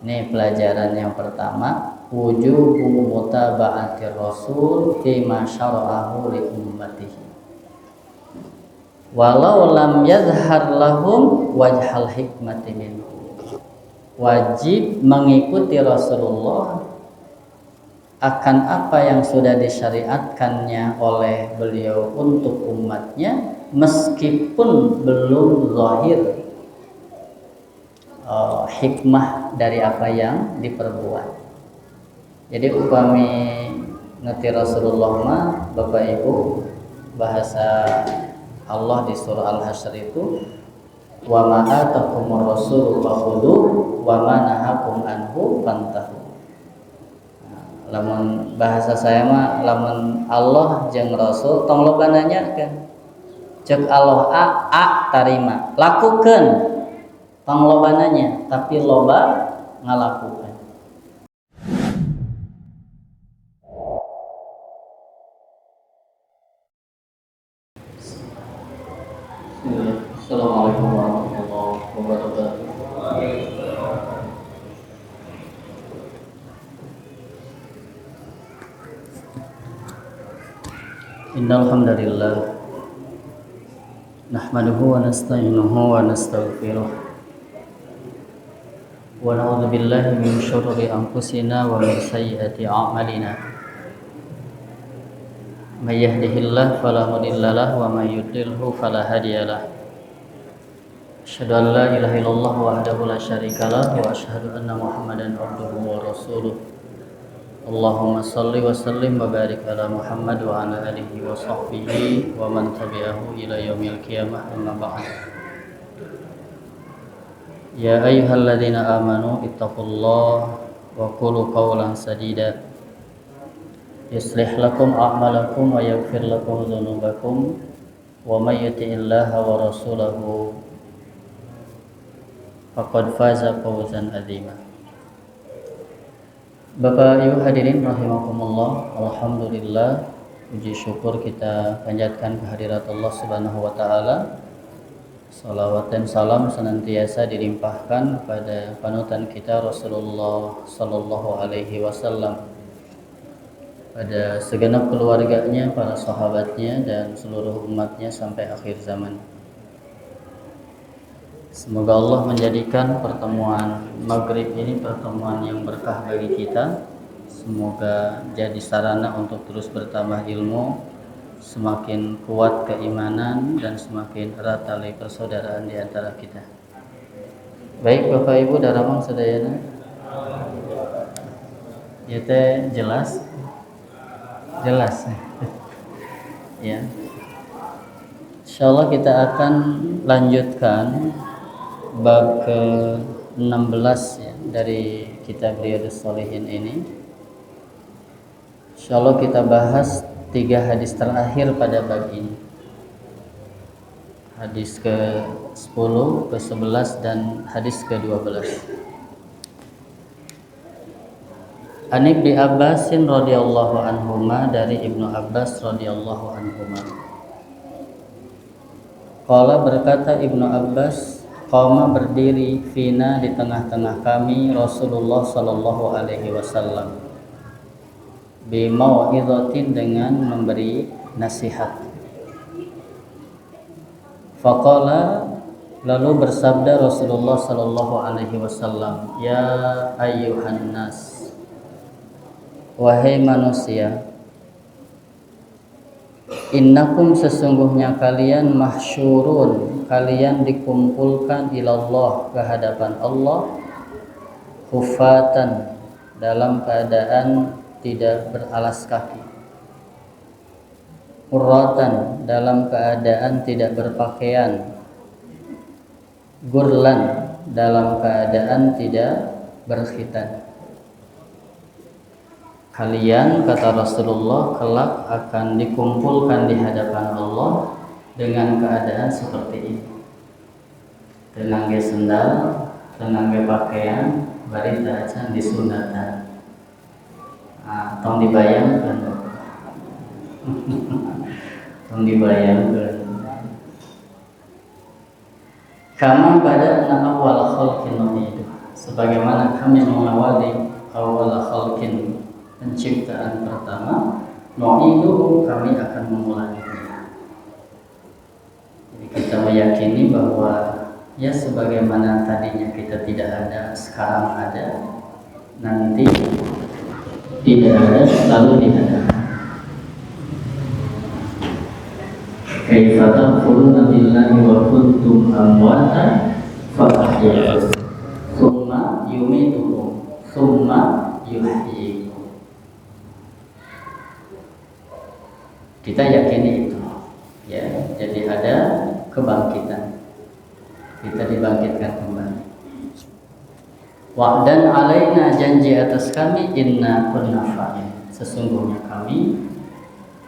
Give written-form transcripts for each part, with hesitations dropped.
Ini pelajaran yang pertama, wujubu mutaba'atir rasul fi ma syara'ahu li ummatihi. Walau lam yazhar lahum wajhal hikmati minhu. Wajib mengikuti Rasulullah akan apa yang sudah disyariatkannya oleh beliau untuk umatnya, meskipun belum zahir hikmah dari apa yang diperbuat. Jadi upami ngerti Rasulullah mah Bapak Ibu, bahasa Allah di surah Al-Hasyr itu, wa ma atakumur rasul fakhudhu wa ma nahakum anhu fantahu. Lamun bahasa saya mah lamun Allah jeung Rasul tong loba nanyakeun. Cek Allah a tarima, lakukeun. Tong loba nanya, tapi loba ngalakukeun. Assalamualaikum warahmatullahi wabarakatuh. Innal hamdalillah nahmaduhu wa nasta'inuhu wa nastaghfiruh wa na'udzu billahi min syururi anfusina wa min sayyiati a'malina. May yahdihillahu fala mudhillalah wa may yudlilhu fala hadiyalah. Asyhadu an la ilaha illallah wahdahu la syarikalah wa asyhadu anna Muhammadan abduhu wa rasuluh. Allahumma salli wa sallim wa barik ala Muhammad wa ala alihi wa sahbihi wa man tabi'ahu ila yaumil qiyamah, amma ba'd. Ya ayyuhalladzina amanu ittaqullaha wa qulu qawlan sadida yuslih lakum a'malakum wa yaghfir lakum dzunubakum wa may yuti'illaha wa rasulahu faqad faza fawzan 'azima. Bapak Ibu hadirin rahimakumullah, alhamdulillah, puji syukur kita panjatkan kehadirat Allah Subhanahu wa taala. Salawat dan salam senantiasa dilimpahkan kepada panutan kita Rasulullah sallallahu alaihi wasallam, pada segenap keluarganya, para sahabatnya dan seluruh umatnya sampai akhir zaman. Semoga Allah menjadikan pertemuan maghrib ini pertemuan yang berkah bagi kita. Semoga jadi sarana untuk terus bertambah ilmu, semakin kuat keimanan dan semakin erat tali persaudaraan di antara kita. Baik Bapak Ibu daramang sadayana. Ya teh jelas? Jelas. Ya. Insyaallah kita akan lanjutkan bab ke-16 ya, dari kitab Riyadhus Shalihin ini. Insyaallah kita bahas 3 hadis terakhir pada bab ini. Hadis ke-10, ke-11 dan hadis ke-12. An Ibnu Abbasin radhiyallahu anhuma, dari Ibnu Abbas radhiyallahu anhuma. Qala, berkata Ibnu Abbas, qama, berdiri, fina, di tengah-tengah kami, Rasulullah sallallahu alaihi wasallam, bi mau'izatin, dengan memberi nasihat. Faqala, lalu bersabda Rasulullah sallallahu alaihi wasallam, ya ayyuhan nas, wahai manusia, innakum, sesungguhnya kalian, mahsyurun, kalian dikumpulkan ilallah, ke hadapan Allah, hufatan, dalam keadaan tidak beralas kaki, urratan, dalam keadaan tidak berpakaian, gurlan, dalam keadaan tidak berkhitan. Kalian, kata Rasulullah, kelak akan dikumpulkan di hadapan Allah dengan keadaan seperti ini. Tenangge sendal, tenangge pakaian, bari acan disunatan. Tong dibayangkan. Tong dibayangkan. Kama pada awal khalqin nu'idu, sebagaimana kami mengawali awal khalqin, penciptaan pertama, nu'iduhu, kami akan mengulanginya. Jadi kita meyakini bahwa ya sebagaimana tadinya kita tidak ada, sekarang ada, nanti tidak ada, lalu diadakan. Kaifa takfuruna billahi wa kuntum amwatan fa ahyaakum tsumma yumitukum tsumma yuhyikum. Kita yakini itu, ya. Jadi ada kebangkitan, kita dibangkitkan kembali. Wa'dan alaina, janji atas kami, inna kunna fa'ilin, sesungguhnya kami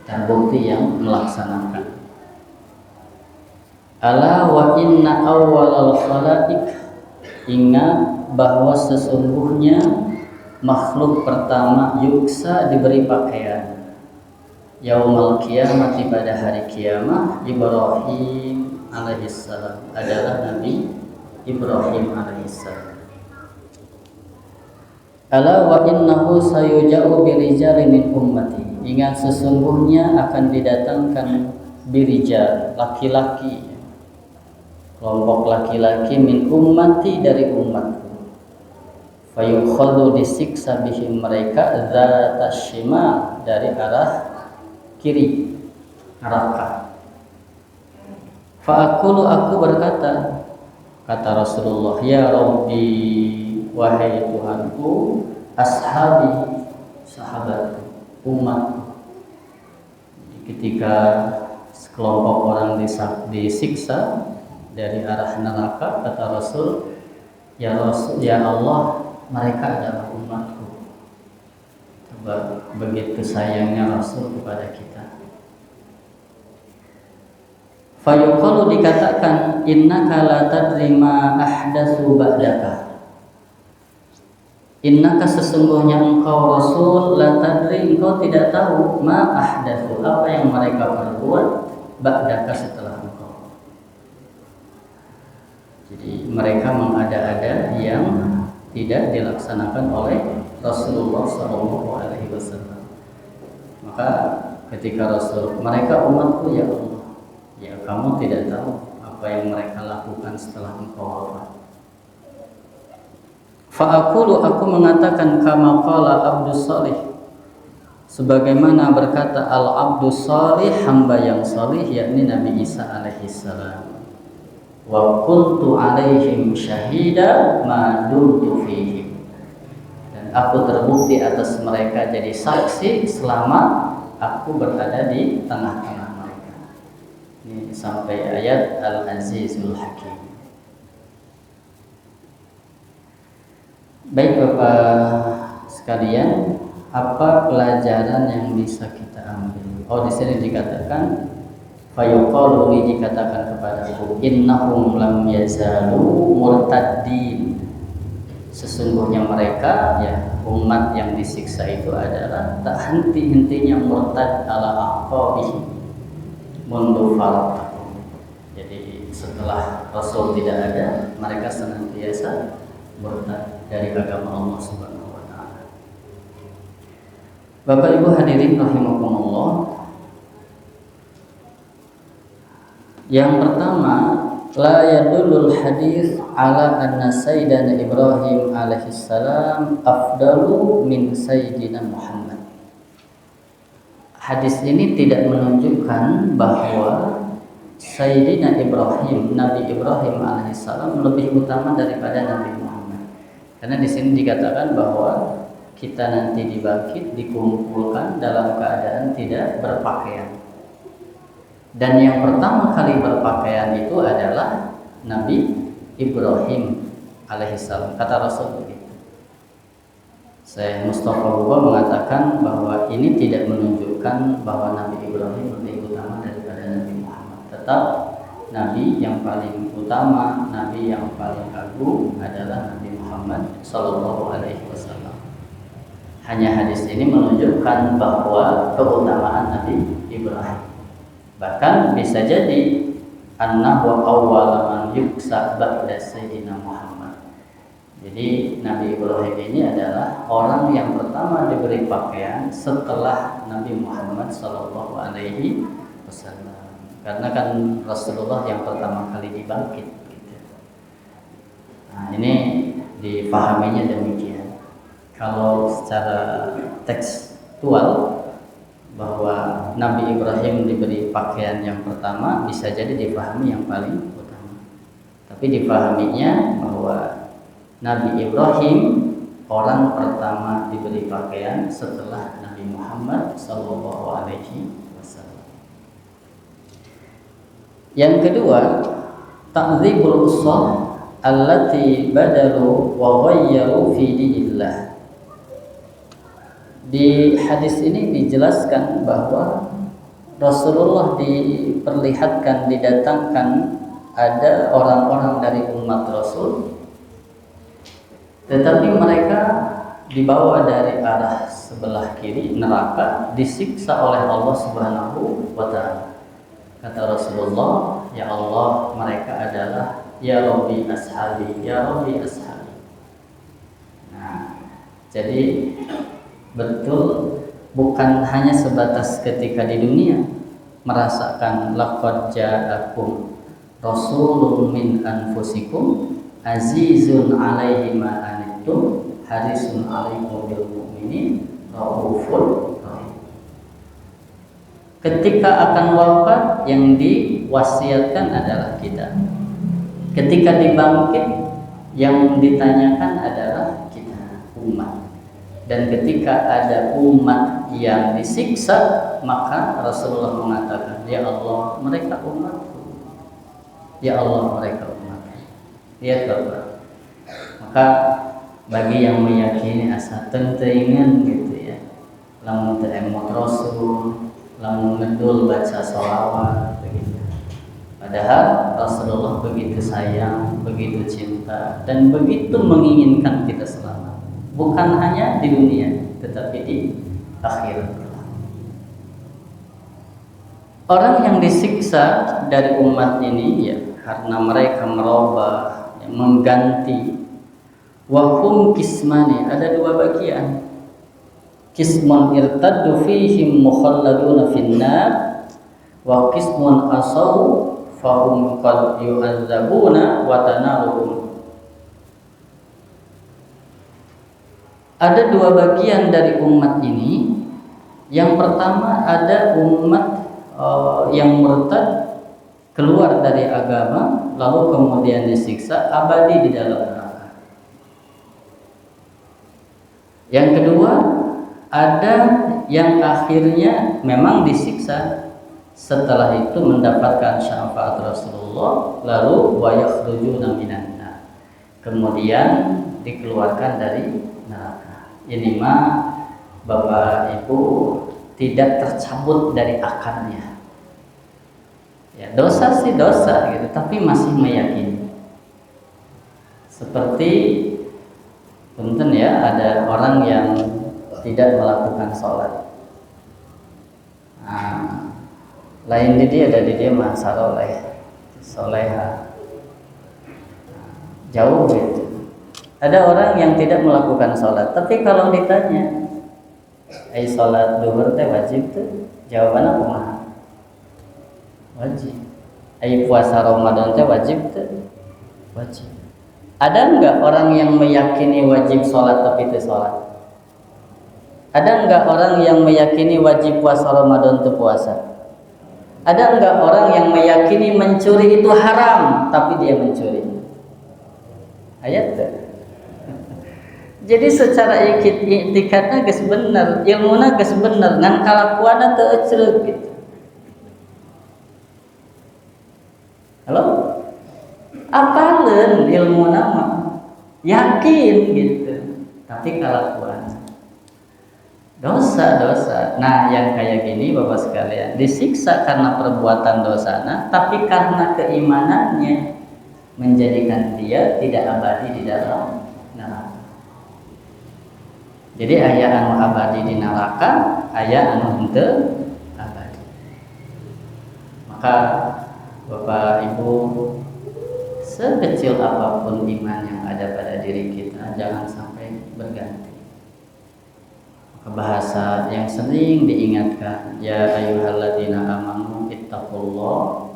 terbukti yang melaksanakan. Ala wa inna awwalal khalaiq, ingat bahwa sesungguhnya makhluk pertama yuksa, diberi pakaian, yaumal qiyamati, pada hari kiamat, Ibrahim alaihissalam, adalah Nabi Ibrahim alaihissalam. Ala wa innahu sayuja'u birijali min ummati, ingat sesungguhnya akan didatangkan birijal, laki-laki, kelompok laki-laki, min ummati, dari umatku, fayukhadu, disiksa, bihim mereka, dzatasyima, dari arah kiri, neraka. Fa'akulu, aku berkata, kata Rasulullah, ya Rabbi, wahai Tuhanku, ashabi, sahabatku, umatku. Ketika sekelompok orang disiksa dari arah neraka, kata Rasul, ya Allah, mereka adalah umatku. Begitu sayangnya Rasul kepada kita. Fayuqalu, dikatakan, innaka la tadri ma ahdatsu ba'daka, innaka, sesungguhnya engkau Rasul, la tadri, engkau tidak tahu, ma ahdatsu, apa yang mereka perbuat, ba'daka, setelah engkau. Jadi mereka mengada-ada yang tidak dilaksanakan oleh Rasulullah SAW. Maka ketika Rasul, mereka umatku ya Allah, ya kamu tidak tahu apa yang mereka lakukan setelah engkau wafat. Fa'akulu, aku mengatakan, kama qala abdus salih, sebagaimana berkata al-abdus salih, hamba yang salih, yakni Nabi Isa alaihissalam. Wa kuntu alaihim syahida ma dumtu fihim, dan aku terbukti atas mereka, jadi saksi selama aku berada di tengah-tengah mereka. Ini sampai ayat Al-Azizul Hakim. Baik Bapak sekalian, apa pelajaran yang bisa kita ambil? Oh, di sini dikatakan, fayuqalu, dikatakan kepadaku, innahum lam yazalu murtaddin, sesungguhnya mereka, ya umat yang disiksa itu adalah tak henti-hentinya murtad ala aqabihim mundu faraqahum. Jadi setelah Rasul tidak ada, mereka senantiasa murtad dari agama Allah Subhanahu wa taala. Bapak Ibu hadirin rahimakumullah, yang pertama, la yadullul hadis ala anna sayyidina Ibrahim alaihissalam afdalu min sayyidina Muhammad. Hadis ini tidak menunjukkan bahwa Sayyidina Ibrahim, Nabi Ibrahim alaihissalam lebih utama daripada Nabi Muhammad. Karena di sini dikatakan bahwa kita nanti dibangkit, dikumpulkan dalam keadaan tidak berpakaian. Dan yang pertama kali berpakaian itu adalah Nabi Ibrahim alaihissalam. Kata Rasul begitu. Syekh Mustafa Buba mengatakan bahwa ini tidak menunjukkan bahwa Nabi Ibrahim lebih utama daripada Nabi Muhammad. Tetap Nabi yang paling utama, Nabi yang paling agung adalah Nabi Muhammad Sallallahu Alaihi Wasallam. Hanya hadis ini menunjukkan bahwa keutamaan Nabi Ibrahim. Bahkan bisa jadi annahu awwala man yuksa ba'da sayyidina Muhammad. Jadi Nabi Ibrahim ini adalah orang yang pertama diberi pakaian setelah Nabi Muhammad Sallallahu Alaihi Wasallam. Karena kan Rasulullah yang pertama kali dibangkit. Gitu. Nah, ini dipahaminya demikian. Kalau secara tekstual bahwa Nabi Ibrahim diberi pakaian yang pertama bisa jadi dipahami yang paling utama. Tapi dipahaminya bahwa Nabi Ibrahim orang pertama diberi pakaian setelah Nabi Muhammad Sallallahu Alaihi Wasallam. Yang kedua, ta'dzibul ushah allati badalu wa ghayyaru fi dinillah. Di hadis ini dijelaskan bahwa Rasulullah diperlihatkan, didatangkan ada orang-orang dari umat Rasul, tetapi mereka dibawa dari arah sebelah kiri neraka, disiksa oleh Allah Subhanahu wa Ta'ala. Kata Rasulullah, ya Allah, mereka adalah ya Rabbi ashabi, ya Rabbi ashabi. Nah, jadi betul bukan hanya sebatas ketika di dunia merasakan laqad ja'akum rasulun min anfusikum azizun alaihi ma anittum harisun alaikum bil mu'minin raufur rahim. Ketika akan wafat yang diwasiatkan adalah kita. Ketika dibangkit yang ditanyakan adalah kita, umat. Dan ketika ada umat yang disiksa, maka Rasulullah mengatakan, ya Allah, mereka umatku. Ya Allah, mereka umatku. Lihat Bapak. Maka bagi yang meyakini asa tenteingan gitu ya, lamun teu emot Rasul, lamun ngedul baca sholawat begitu. Padahal Rasulullah begitu sayang, begitu cinta, dan begitu menginginkan kita selamat. Bukan hanya di dunia, tetapi di akhirat. Orang yang disiksa dari umat ini ya karena mereka merubah, ya, mengganti. Wahum kismani, ada dua bagian. Kismun irtaddu fihim mukhalladuna finnar, wa kismun asaw fahum qad yu'adzabuna wa tanaluhum. Ada dua bagian dari umat ini. Yang pertama ada umat yang murtad, keluar dari agama, lalu kemudian disiksa abadi di dalam neraka. Yang kedua ada yang akhirnya memang disiksa, setelah itu mendapatkan syafaat Rasulullah, lalu wa yakhrujuna minan nar, kemudian dikeluarkan dari neraka. Ini mah Bapak Ibu tidak tercabut dari akarnya. Ya, dosa sih dosa gitu, tapi masih meyakini. Seperti punten ya, ada orang yang tidak melakukan sholat. Nah, lain di dia mah saleh, soleha. Jauh gitu. Ada orang yang tidak melakukan sholat, tapi kalau ditanya, sholat duhur teh wajib tuh? Jawabannya kumaha? Wajib. Puasa Ramadan teh wajib tuh? Wajib. Ada enggak orang yang meyakini wajib sholat tapi itu sholat? Ada enggak orang yang meyakini wajib puasa Ramadan itu puasa? Ada enggak orang yang meyakini mencuri itu haram tapi dia mencuri? Ayat tuh. Jadi secara iktikadna geus bener, ilmuna geus bener, ngan kalakuanna teu ecreug gitu. Halo? Apaleun ilmuna mah yakin gitu, tapi kalakuan dosa. Nah, yang kayak gini Bapak sekalian, disiksa karena perbuatan dosana, tapi karena keimanannya menjadikan dia tidak abadi di dalam neraka. Jadi aya anu abadi di neraka, aya anu henteu abadi. Maka Bapak Ibu, sekecil apapun iman yang ada pada diri kita jangan sampai berganti. Maka bahasa yang sering diingatkan, ya ayyuhalladzina amanu ittaqullah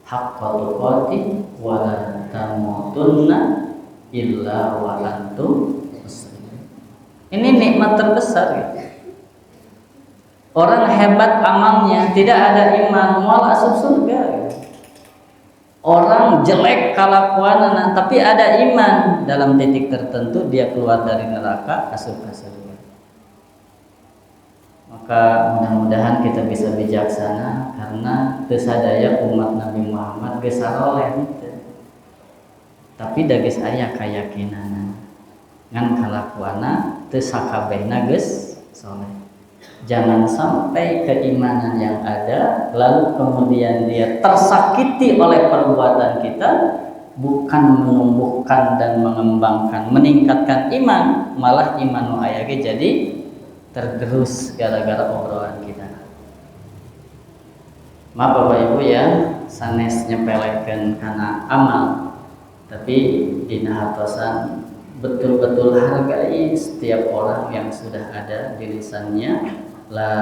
haqqa tuqatih wa la tamutunna illa wa antum muslimun. Ini nikmat terbesar gitu. Orang hebat amalnya, tidak ada iman, mual asup surga. Orang jelek kelakuanana, tapi ada iman, dalam titik tertentu dia keluar dari neraka, asup ke surga. Maka mudah-mudahan kita bisa bijaksana, karena tersadaya umat Nabi Muhammad geus saroleh gitu. Tapi da geus aya kayakinana, ngan kalakuana teu sakabehna geus saleh. Jangan sampai keimanan yang ada lalu kemudian dia tersakiti oleh perbuatan kita, bukan menumbuhkan dan mengembangkan, meningkatkan iman, malah iman nu aya ge jadi tergerus gara-gara obrolan kita. Maaf Bapak Ibu ya, sanes nyepelekeun kana amal, tapi dina hatosan betul-betul hargai setiap orang yang sudah ada di lisannya la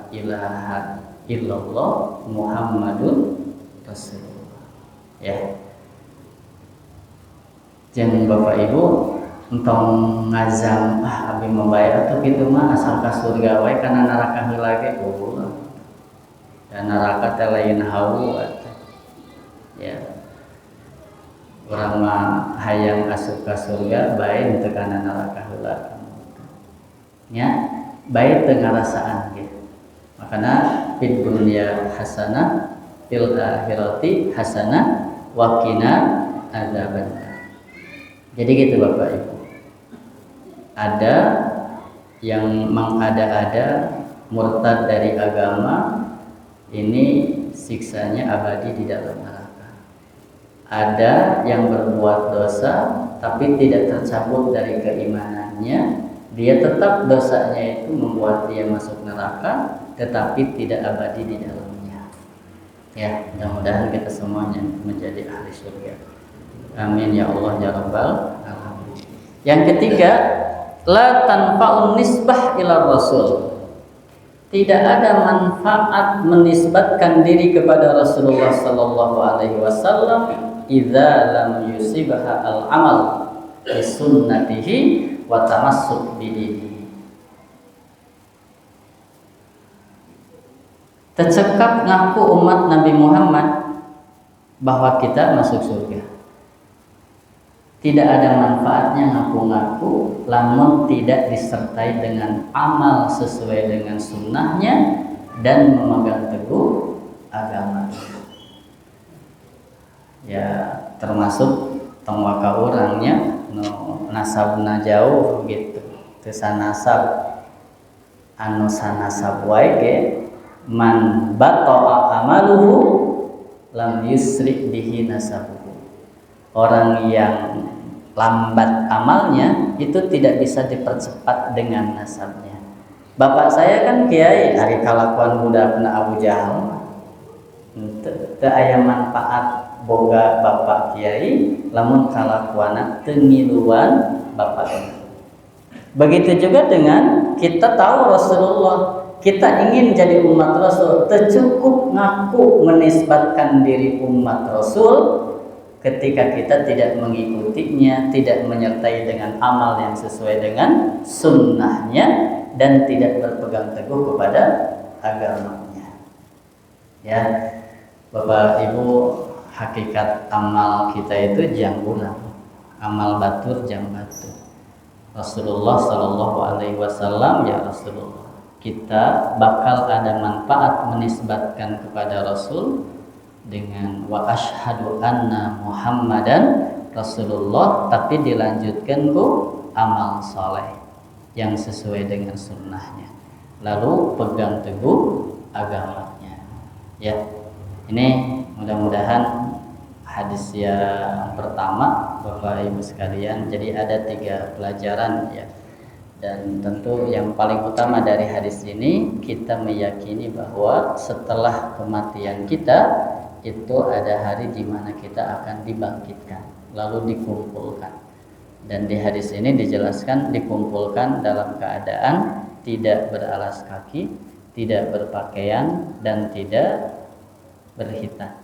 ilaha illallah Muhammadun Rasulullah. Ya. Jangan Bapak Ibu entong ngazam abi membayar atau gitu mah asal ka surga wae kana neraka heula ge ulah. Dan neraka teh lain hawu ya. Urang mah hayang asup ka surga bae teu kana neraka heula. Ya. Baik tengarasaan gitu. Makanya fid dunya hasanah fil akhirati hasanah wa qina adzabannar. Jadi gitu Bapak Ibu. Ada yang mengada-ada murtad dari agama, ini siksanya abadi di dalam neraka. Ada yang berbuat dosa tapi tidak tercabut dari keimanannya, dia tetap dosanya itu membuat dia masuk neraka, tetapi tidak abadi di dalamnya. Ya, mudah-mudahan kita semuanya menjadi ahli surga. Amin ya Allah ya Rabbal alamin. Yang ketiga, la tanfa'un nisbah ila Rasul. Tidak ada manfaat menisbatkan diri kepada Rasulullah sallallahu alaihi wasallam idza lam yusibha al-amal bi sunnatihi wa tamassuk bidihi. Tercekap ngaku umat Nabi Muhammad bahwa kita masuk surga. Tidak ada manfaatnya ngaku-ngaku lamun tidak disertai dengan amal sesuai dengan sunnahnya dan memegang teguh agama. Ya termasuk tongwaka orangnya nasabna jauh gitu, teu sanasab anu sanasab wae ge man bata'a amaluhu lam yusrik bihi nasabuhu. Orang yang lambat amalnya itu tidak bisa dipercepat dengan nasabnya. Bapak saya kan kiai, ari kalakuan budakna Abu Jahal teu aya manfaat boga bapak kiai lamun kalakuana teu ngiluan bapak. Begitu juga dengan kita tahu Rasulullah, kita ingin jadi umat Rasul, teu cukup ngaku menisbatkan diri umat Rasul ketika kita tidak mengikutinya, tidak menyertai dengan amal yang sesuai dengan sunnahnya dan tidak berpegang teguh kepada agamanya. Ya, Bapak Ibu, hakikat amal kita itu jang urang, amal batur jang batur. Rasulullah Shallallahu Alaihi Wasallam, ya Rasulullah, kita bakal ada manfaat menisbatkan kepada Rasul dengan wa asyhadu anna Muhammadan Rasulullah, tapi dilanjutkan ku amal soleh yang sesuai dengan sunnahnya, lalu pegang teguh agamanya. Ya, ini mudah-mudahan hadis yang pertama Bapak Ibu sekalian. Jadi ada 3 pelajaran ya. Dan tentu yang paling utama dari hadis ini, kita meyakini bahwa setelah kematian kita itu ada hari di mana kita akan dibangkitkan, lalu dikumpulkan. Dan di hadis ini dijelaskan dikumpulkan dalam keadaan tidak beralas kaki, tidak berpakaian, dan tidak berhitan.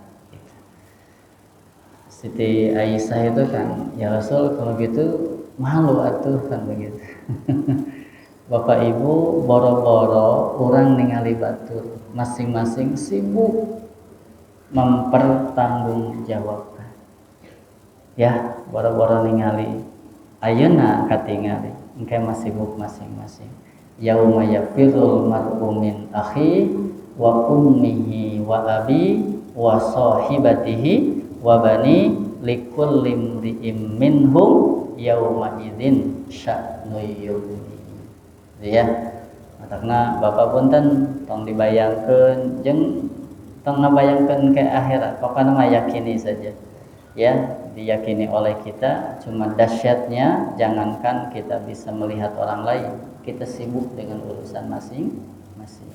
Siti Aisyah itu kan, ya Rasul kalau gitu malu atuh kan begitu. Bapak Ibu boro-boro orang ningali batur, masing-masing sibuk mempertanggungjawabkan. Ya, boro-boro ningali ayeuna katingali, engke masibuk masing-masing. Yauma yafirul mar'u min akhi wa ummihi wa abi wa sahibatihi wa bani likulli imri'in minhum yauma idzin sya'nu yughni. Ya, matakna Bapak punten tong dibayangkeun jeung tong ngabayangkeun ke akhirat, pokokna mah yakini saja. Ya, diyakini oleh kita, cuma dahsyatnya jangankan kita bisa melihat orang lain, kita sibuk dengan urusan masing-masing.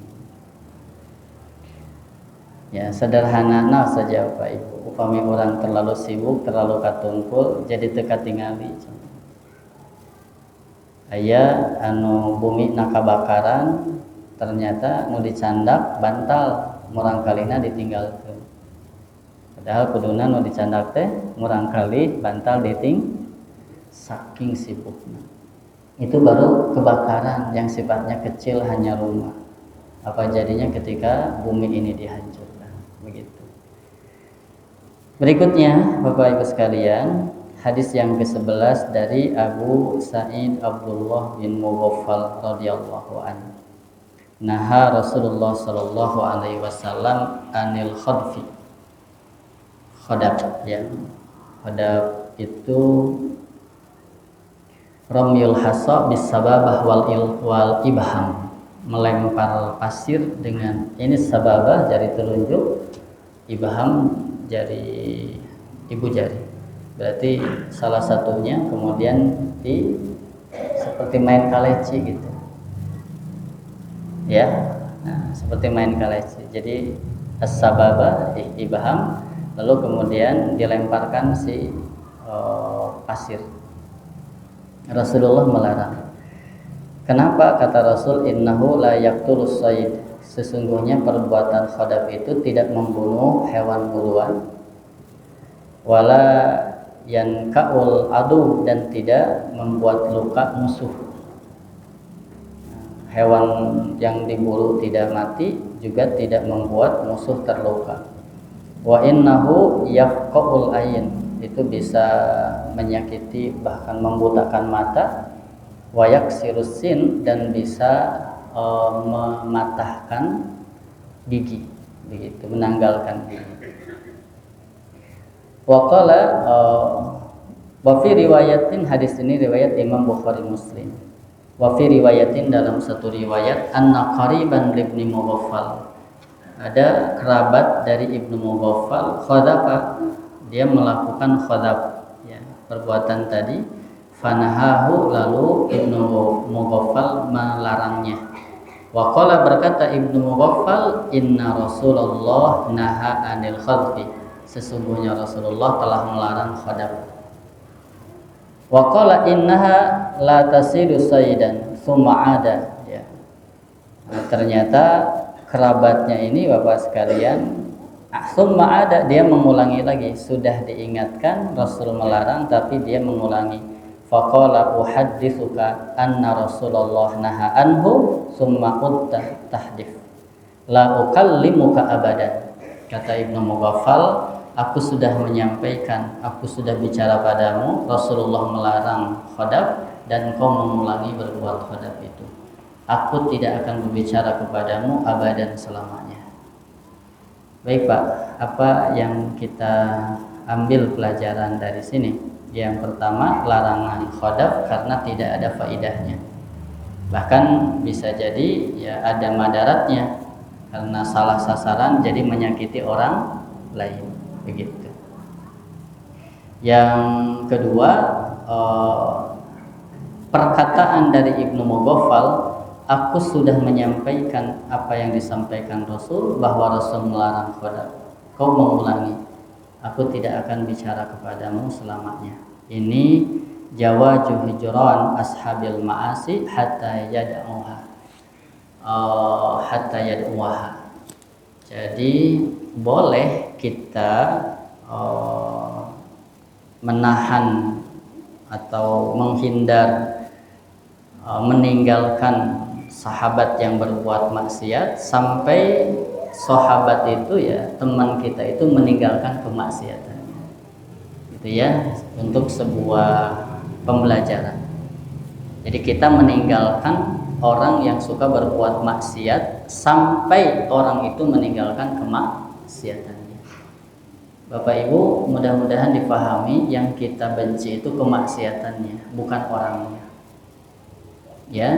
Ya, sederhana saja Bapak Ibu. Upami orang terlalu sibuk, terlalu katungkul, jadi teka tingali. Aya anu bumi nakabakaran, ternyata nu dicandak bantal, murangkalina ditinggalkeun. Padahal kuduna nu dicandak teh murangkali bantal diting, saking sibuknya. Itu baru kebakaran yang sifatnya kecil, hanya rumah. Apa jadinya ketika bumi ini dihancurkan, begitu. Berikutnya Bapak Ibu sekalian, hadis yang ke-11 dari Abu Sa'id Abdullah bin Mughaffal radhiyallahu anhu. Naha Rasulullah sallallahu alaihi wasallam anil khadfi. Khadab, ya. Khadab itu ramyul hasa bis sababah wal ibham, melempar pasir dengan ini sababah jari telunjuk, ibham jari ibu jari. Berarti salah satunya kemudian seperti main kaleci gitu. Ya. Nah, seperti main kaleci. Jadi as-sababah ibham, lalu kemudian dilemparkan si pasir. Rasulullah melarang. Kenapa? Kata Rasul, innahu la yaqtulus sayd. Sesungguhnya perbuatan khadab itu tidak membunuh hewan buruan, wala yankaul adu, dan tidak membuat luka musuh. Hewan yang diburu tidak mati, juga tidak membuat musuh terluka. Wa innahu yafqaul ayn, itu bisa menyakiti bahkan membutakan mata. Wa yaksirus sin, dan bisa mematahkan gigi, begitu, menanggalkan gigi. Wa qala wa fi riwayatin, hadis ini riwayat Imam Bukhari Muslim. Wa fi riwayatin, dalam satu riwayat, anna qariban libni Mughaffal, ada kerabat dari Ibnu Mughaffal, khadapa, dia melakukan khadab, ya, perbuatan tadi. Fanahahu, lalu Ibnu Mughaffal melarangnya. Wa qala, berkata Ibnu Mughaffal, inna Rasulullah naha anil khadfi, sesungguhnya Rasulullah telah melarang khadab. Wa qala innaha la tasidu saydan thumma ada, ya. Nah, ternyata kerabatnya ini Bapak sekalian, thumma ada, dia mengulangi lagi. Sudah diingatkan Rasul melarang, tapi dia mengulangi. Faqala uhadditsuka anna Rasulullah naha anhu summa utta tahdif la ukallimuka abadan. Kata Ibnu Mughaffal, aku sudah menyampaikan, aku sudah bicara padamu, Rasulullah melarang khadab dan kau mengulangi berbuat khadab itu. Aku tidak akan berbicara kepadamu abadan, selamanya. Baik Pak, apa yang kita ambil pelajaran dari sini? Yang pertama, larangan khadab karena tidak ada faidahnya. Bahkan bisa jadi ya ada madaratnya, karena salah sasaran jadi menyakiti orang lain, begitu. Yang kedua, perkataan dari Ibnu Mughaffal, aku sudah menyampaikan apa yang disampaikan Rasul, bahwa Rasul melarang khadab. Kau mengulangi, aku tidak akan bicara kepadamu selamanya. Ini jawaju hijran ashabil ma'asi hatta yad'uha hatta yad'uha. Jadi boleh kita menahan atau menghindar meninggalkan sahabat yang berbuat maksiat sampai sahabat itu ya teman kita itu meninggalkan kemaksiatannya, gitu ya, untuk sebuah pembelajaran. Jadi kita meninggalkan orang yang suka berbuat maksiat sampai orang itu meninggalkan kemaksiatannya. Bapak Ibu, mudah-mudahan dipahami yang kita benci itu kemaksiatannya, bukan orangnya. Ya,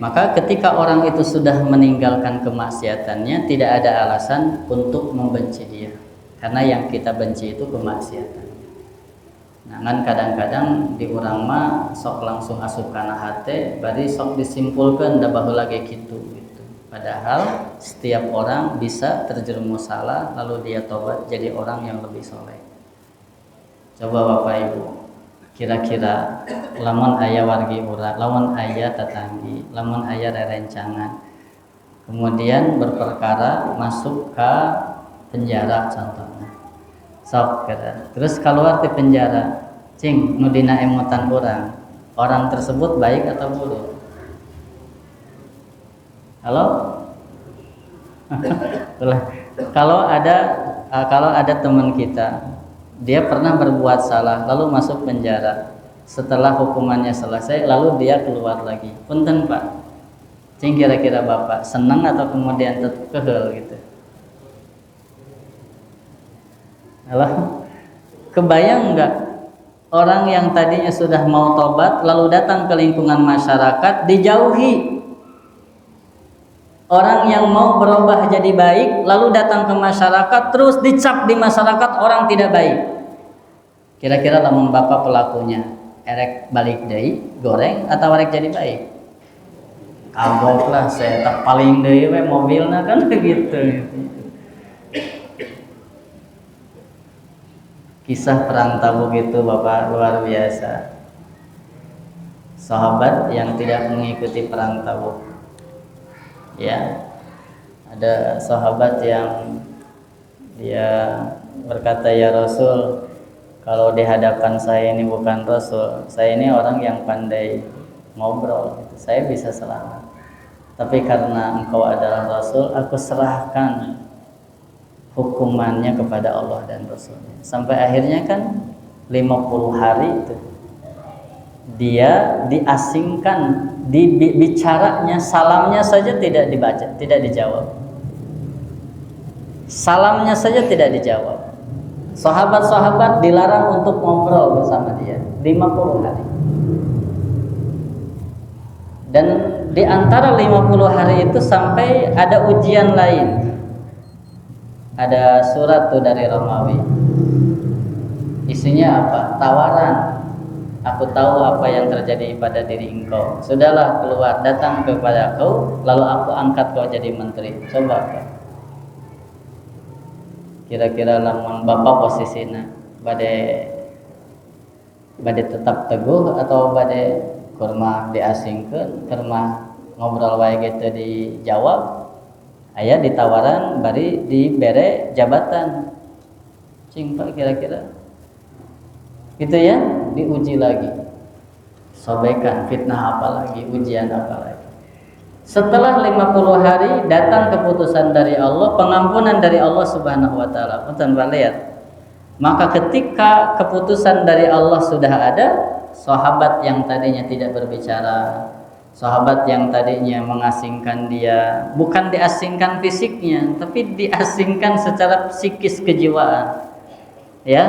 maka ketika orang itu sudah meninggalkan kemaksiatannya, tidak ada alasan untuk membenci dia, karena yang kita benci itu kemaksiatan. Nah kan kadang-kadang di urang mah sok langsung asup kana hate, bari sok disimpulkan da baheula ge kitu gitu. Padahal setiap orang bisa terjerumus salah lalu dia tobat jadi orang yang lebih soleh. Coba Bapak Ibu, kira-kira lamun aya wargi urang, lamun aya tatanggi, lamun aya rerencangan, kemudian berperkara masuk ke penjara contohnya. Sok kata. Terus keluar di penjara, cing nudina emotan orang tersebut baik atau buruk? Halo? kalau ada teman kita, dia pernah berbuat salah lalu masuk penjara, setelah hukumannya selesai lalu dia keluar lagi, punten Pak, cing kira-kira Bapak senang atau kemudian tetap kehel gitu? Halo? Kebayang nggak orang yang tadinya sudah mau tobat lalu datang ke lingkungan masyarakat dijauhi? Orang yang mau berubah jadi baik lalu datang ke masyarakat terus dicap di masyarakat orang tidak baik. Kira-kira lamun Bapak pelakunya erek balik deui goreng atau erek jadi baik? Kagok lah, saya tak paling deui we mobilna kan begitu. Kisah perang Tabuk itu Bapak luar biasa. Sahabat yang tidak mengikuti perang Tabuk, ya, ada sahabat yang dia berkata, ya Rasul, kalau di hadapan saya ini bukan Rasul, saya ini orang yang pandai ngobrol, gitu. Saya bisa selamat. Tapi karena engkau adalah Rasul, aku serahkan hukumannya kepada Allah dan Rasulnya. Sampai akhirnya kan 50 hari itu dia diasingkan, bicaranya salamnya saja tidak dibaca, tidak dijawab. Salamnya saja tidak dijawab. Sahabat-sahabat dilarang untuk ngobrol bersama dia 50 hari. Dan di antara 50 hari itu sampai ada ujian lain. Ada surat tuh dari Romawi. Isinya apa? Tawaran. Aku tahu apa yang terjadi pada diri engkau. Sudahlah keluar, datang kepada kau, lalu aku angkat kau jadi menteri. Coba Pak. Kira-kira lamun Bapak posisinya bade tetap teguh atau bade kurma diasingkeun, kurma ngobrol wae gitu dijawab. Aya ditawaran bari dibere jabatan. Cing Pak kira-kira gitu ya, diuji lagi. Sobekan, fitnah apa lagi, ujian apa lagi. Setelah 50 hari datang keputusan dari Allah, pengampunan dari Allah Subhanahu wa taala. Punten Pak lihat. Maka ketika keputusan dari Allah sudah ada, sahabat yang tadinya tidak berbicara, sahabat yang tadinya mengasingkan dia, bukan diasingkan fisiknya, tapi diasingkan secara psikis kejiwaan. Ya,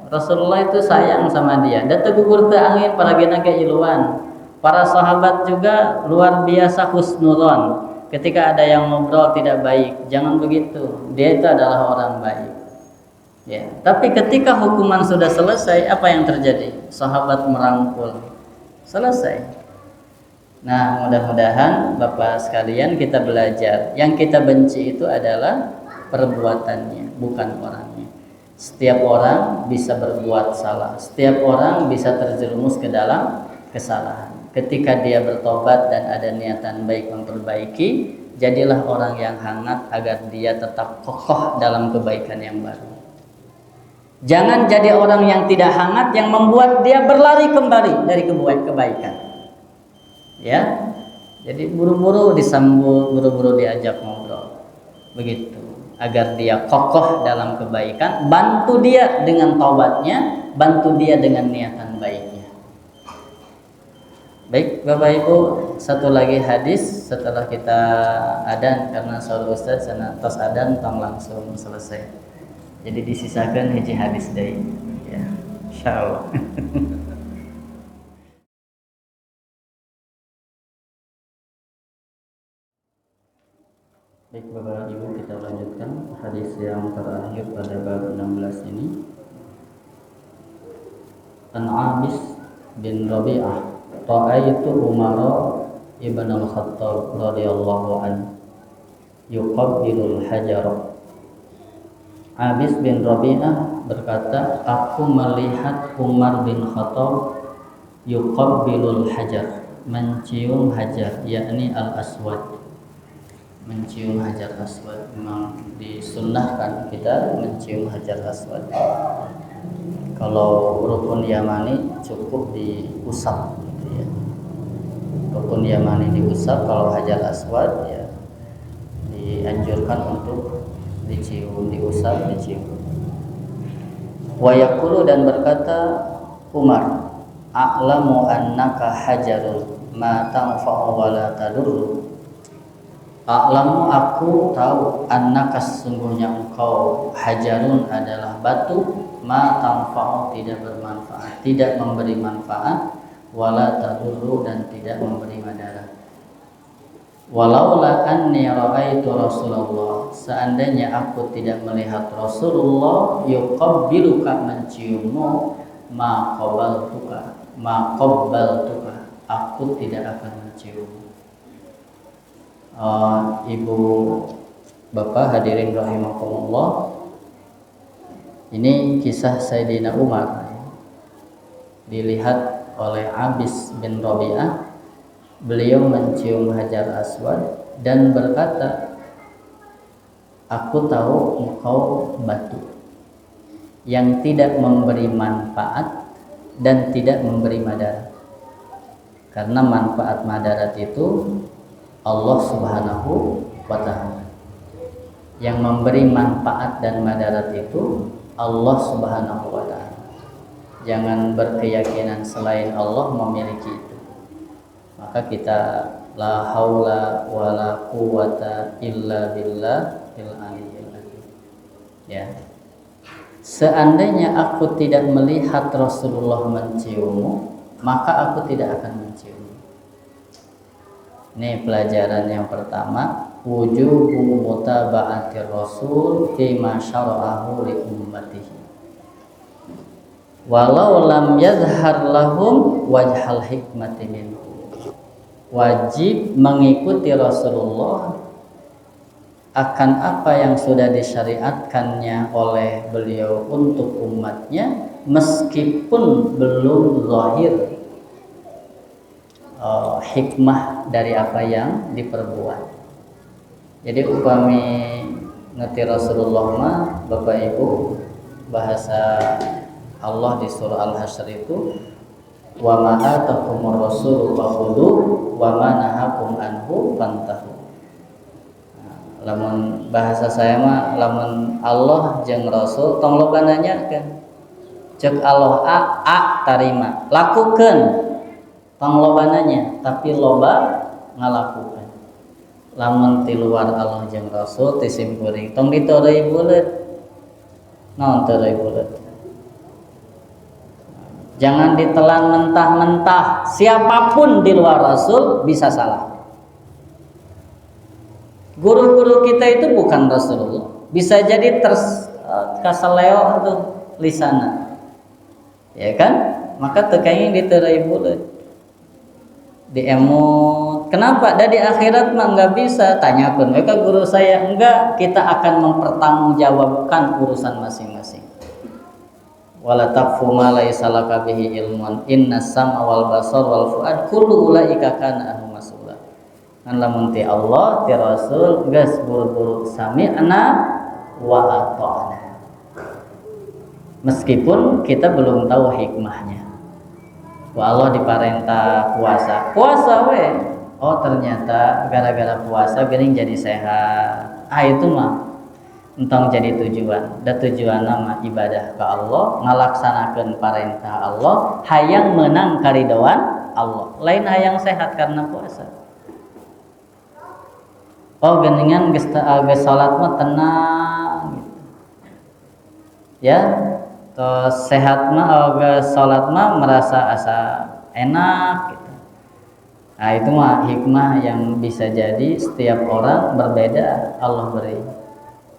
Rasulullah itu sayang sama dia. Da teu gugur teu angin paragena ge iluan. Para sahabat juga luar biasa husnuzon. Ketika ada yang ngobrol tidak baik, jangan begitu. Dia itu adalah orang baik. Ya, tapi ketika hukuman sudah selesai, apa yang terjadi? Sahabat merangkul. Selesai. Nah, mudah-mudahan Bapak sekalian kita belajar. Yang kita benci itu adalah perbuatannya, bukan orangnya. Setiap orang bisa berbuat salah, setiap orang bisa terjerumus ke dalam kesalahan. Ketika dia bertobat dan ada niatan baik memperbaiki, jadilah orang yang hangat agar dia tetap kokoh dalam kebaikan yang baru. Jangan jadi orang yang tidak hangat yang membuat dia berlari kembali dari kebaikan. Ya. Jadi buru-buru disambut, buru-buru diajak ngobrol. Begitu. Agar dia kokoh dalam kebaikan, bantu dia dengan taubatnya, bantu dia dengan niatan baiknya. Baik, Bapak Ibu, satu lagi hadis setelah kita adzan, karena saudara Ustaz sana tos adzan tong langsung selesai. Jadi disisakan hiji hadis deui ya. Insyaallah. Baik Bapak Ibu, kita lanjutkan hadis yang terakhir pada bab 16 ini. An Abis bin Rabi'ah ra'aitu Umar ibn al-Khattab radhiyallahu an yuqabbilul hajar. Abis bin Rabi'ah berkata, aku melihat Umar bin Khattab yuqabbilul hajar, mencium hajar, yakni al-aswad, mencium hajar aswad. Memang disunnahkan kita mencium hajar aswad. Kalau rukun Yamani cukup diusap gitu ya. Rukun Yamani diusap, kalau hajar aswad ya dianjurkan untuk dicium, diusap, dicium. Wa yaqulu, dan berkata Umar, a'lamu annaka hajarun ma tanfa'u wa la tadurru. A'lamu, aku tahu, annaka sesungguhnya engkau, hajarun adalah batu, ma tanfa'u tidak bermanfaat, tidak memberi manfaat, wala tadurru dan tidak memberi madarat. Walaula anni ra'aitu Rasulullah, seandainya aku tidak melihat Rasulullah yuqabbiluka, menciummu, ma qabbaltuka, aku tidak akan menciummu. Ibu bapak hadirin rahimakumullah, ini kisah Sayyidina Umar dilihat oleh Abis bin Rabi'ah. Beliau mencium hajar aswad dan berkata, aku tahu engkau batu yang tidak memberi manfaat dan tidak memberi madarat. Karena manfaat madarat itu Allah Subhanahu wa ta'ala. Yang memberi manfaat dan madarat itu Allah Subhanahu wa ta'ala. Jangan berkeyakinan selain Allah memiliki itu. Maka kita la haula wala quwata illa billahil aliyyil azim. Ya. Seandainya aku tidak melihat Rasulullah menciummu, maka aku tidak akan menciummu. Ini pelajaran yang pertama, wujubu mutaba'atir Rasul fima syara'ahu li ummatihi. Walau lam yazhar lahum wajhal hikmati minhu. Wajib mengikuti Rasulullah akan apa yang sudah disyariatkannya oleh beliau untuk umatnya, meskipun belum zahir hikmah dari apa yang diperbuat. Jadi upami ngerti Rasulullah mah Bapak Ibu, bahasa Allah di surah Al-Hasyr itu, wa ma atakumur rasul fakhudhu wa ma nahakum anhu fantahu. Lamun bahasa saya mah, lamun Allah jeung Rasul tong loba nanyakeun. Cek Allah a tarima, lakukeun. Tong loba nanya, tapi loba ngalakukeun. Lamun ti luar Allah jeung Rasul ti simkuring tong ditoreuy buleut. Naon toreuy buleut? Jangan ditelan mentah-mentah. Siapapun di luar Rasul bisa salah. Guru-guru kita itu bukan Rasulullah. Bisa jadi kasaleo atau lisana. Ya kan? Maka tekanya diterai bulat. Diemut. Kenapa? Dari akhirat mah enggak bisa. Tanyakan mereka guru saya, enggak, kita akan mempertanggungjawabkan urusan masing-masing. wala taqfu ma laisa laka bihi ilmun innas sam'a wal basar wal fuad kullu ulaika kana anhu mas'ula. Ngan lamun ti Allah ti Rasul geus buru-buru sami'na wa ata'na. Meskipun kita belum tahu hikmahnya. Wa Allah diparentah puasa we. Oh ternyata gara-gara puasa geuning jadi sehat. Itu mah entong jadi tujuan. Da tujuan nama ibadah ke Allah, ngalaksanakeun parentah Allah, hayang menang karidoan Allah. Lain hayang sehat karena puasa. Oh geuningan geus salat mah tenang gitu. Ya, terus sehat mah geus salat mah merasa asa enak gitu. Nah itu mah hikmah yang bisa jadi setiap orang berbeda Allah beri.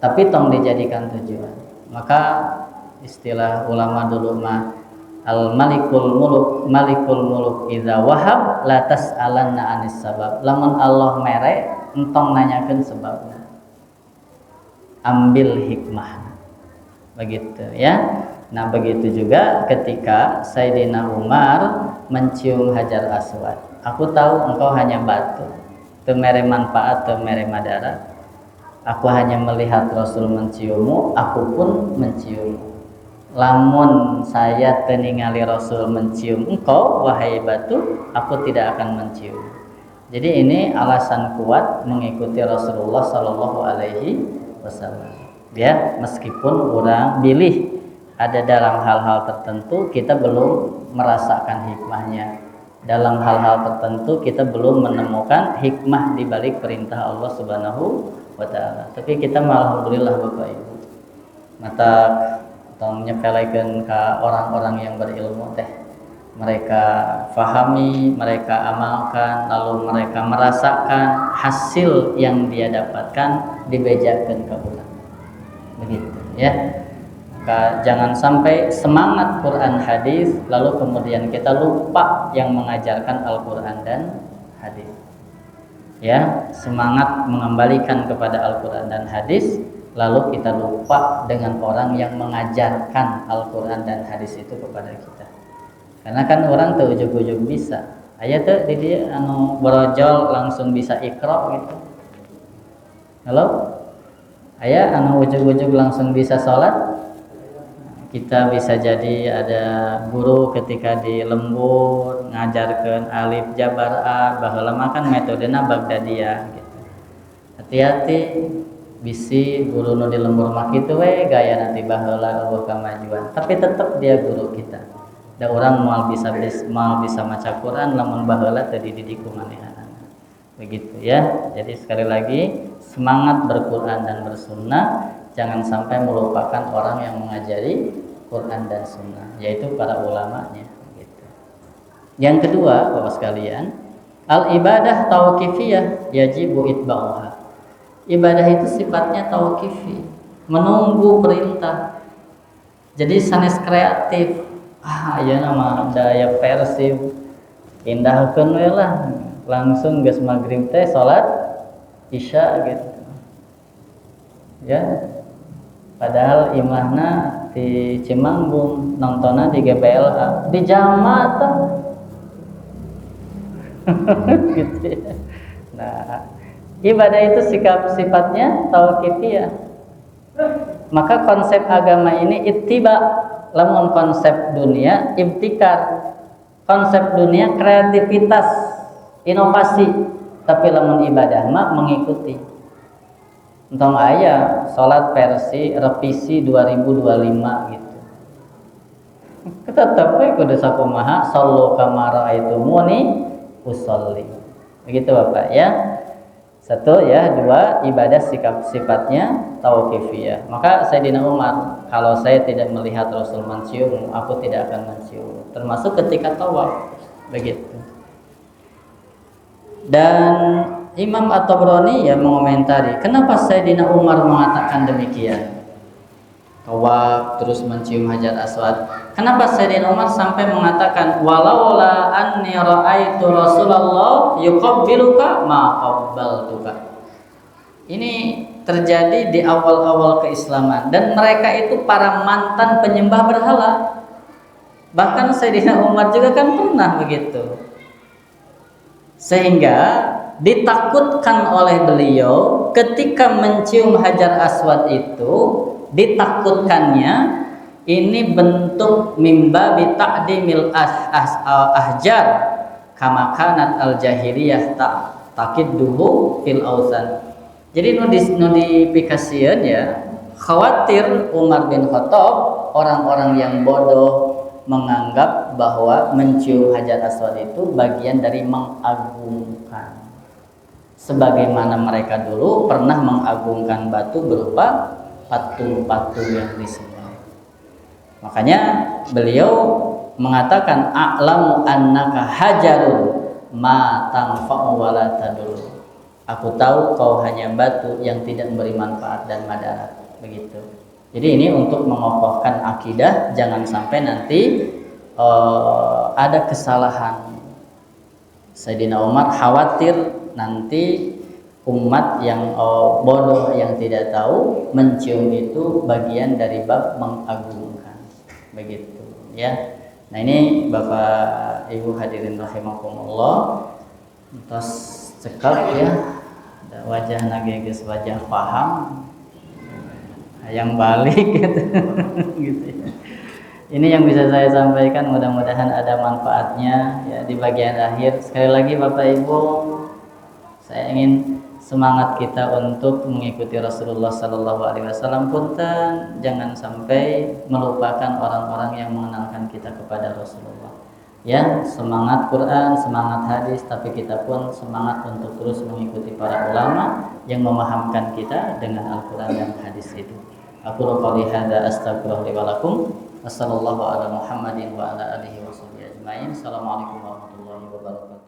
Tapi tong dijadikan tujuan. Maka istilah ulama dulu mah al malikul muluk idza wahab la tas'alanna anis sabab. Lamun Allah mere entong nanyakeun sebabna. Ambil hikmah. Begitu ya. Nah begitu juga ketika Sayyidina Umar mencium Hajar Aswad. Aku tahu engkau hanya batu, teu mere manfaat, teu mere madarat. Aku hanya melihat Rasul menciummu, aku pun menciummu. Lamun saya teu ningali Rasul mencium engkau wahai batu, aku tidak akan mencium. Jadi ini alasan kuat mengikuti Rasulullah sallallahu alaihi wasallam. Ya, meskipun orang pilih ada dalam hal-hal tertentu kita belum merasakan hikmahnya. Dalam hal-hal tertentu kita belum menemukan hikmah di balik perintah Allah Subhanahu wa taala. Tapi kita alhamdulillah Bapak Ibu. Mata tong nyepelekeun ka orang-orang yang berilmu teh. Mereka fahami, mereka amalkan, lalu mereka merasakan hasil yang dia dapatkan dibejakeun ka urang. Begitu ya. Maka jangan sampai semangat Quran hadis lalu kemudian kita lupa yang mengajarkan Al-Quran dan hadis. Ya, semangat mengembalikan kepada Al-Quran dan hadis lalu kita lupa dengan orang yang mengajarkan Al-Quran dan hadis itu kepada kita. Karena kan orang tuh ujug-ujug bisa. Aya teh di dia anu brojol langsung bisa iqra gitu. Halo? Aya anu ujug-ujug langsung bisa salat? Kita bisa jadi ada guru ketika di lembur ngajarkeun alif jabar a baheula mah kan metodena Baghdadiyah gitu. Hati-hati bisi guru nu di lembur mah kitu we gaya nanti baheula eueuh kamajuan tapi tetap dia guru kita. Da urang moal bisa maca Quran lamun baheula teu dididik ku manehanana. Begitu ya. Jadi sekali lagi semangat berquran dan bersunnah. Jangan sampai melupakan orang yang mengajari Quran dan Sunnah, yaitu para ulamanya. Gitu. Yang kedua, Bapak sekalian, al-ibadah tauqifiyah yajibu itba'uha. Ibadah itu sifatnya tauqifi, menunggu perintah. Jadi sanes kreatif. Ya nama daya persif, indahkeun we lah, langsung geus magrib teh salat isya gitu. Ya. Padahal imahna di Cimanggung, nontonnya di GBLA, di Jamat. Gitu ya. Nah, ibadah itu sifatnya tauqifiyah. Maka konsep agama ini ittiba, lamun konsep dunia ibtikar. Konsep dunia kreativitas, inovasi, tapi lamun ibadah mah mengikuti. Entong aya salat versi revisi 2025 gitu. Tetep we kudu sakumaha sallu kama raaitumuni usolli. Begitu Bapak ya. Satu ya, dua ibadah sifatnya tauqifiyah. Maka Sayyidina Umar, kalau saya tidak melihat Rasul mencium, aku tidak akan mencium. Termasuk ketika tawaf. Begitu. Dan Imam At-Tabrani ya mengomentari kenapa Sayyidina Umar mengatakan demikian. Tawaf terus mencium Hajar Aswad. Kenapa Sayyidina Umar sampai mengatakan walaula anni raaitu Rasulullah yuqabbiluka ma qabbaltuka. Ini terjadi di awal-awal keislaman dan mereka itu para mantan penyembah berhala. Bahkan Sayyidina Umar juga kan pernah begitu. Sehingga ditakutkan oleh beliau ketika mencium Hajar Aswad itu, ditakutkannya ini bentuk mimba bi ta'dimil ahjar kama kanat al jahiliyah taqidduhu fil ausan. Jadi notifikasian ya, khawatir Umar bin Khattab orang-orang yang bodoh menganggap bahwa mencium Hajar Aswad itu bagian dari mengagungkan. Sebagaimana mereka dulu pernah mengagungkan batu berupa patung-patung yang disembah. Makanya beliau mengatakan a'lamu annaka hajarun ma tanfa'u wa la tadur. Aku tahu kau hanya batu yang tidak memberi manfaat dan madarat. Begitu. Jadi ini untuk mengokohkan akidah, jangan sampai nanti ada kesalahan. Sayyidina Umar khawatir nanti umat yang bodoh yang tidak tahu mencium itu bagian dari bab mengagungkan. Begitu ya. Nah ini Bapak Ibu hadirin rahimakumullah, terus cekap ya, wajah nageges wajah paham yang balik gitu. Gitu ya. Ini yang bisa saya sampaikan, mudah-mudahan ada manfaatnya ya di bagian akhir. Sekali lagi Bapak Ibu, saya ingin semangat kita untuk mengikuti Rasulullah Sallallahu Alaihi Wasallam. Punten jangan sampai melupakan orang-orang yang mengenalkan kita kepada Rasulullah. Ya, semangat Quran, semangat hadis, tapi kita pun semangat untuk terus mengikuti para ulama yang memahamkan kita dengan Al-Quran dan hadis itu. Aku qouli hadza astaghfirullah li wa lakum. Wassallallahu ala Muhammadin wa ala alihi wa sahbihi ajmain. Assalamualaikum warahmatullahi wabarakatuh.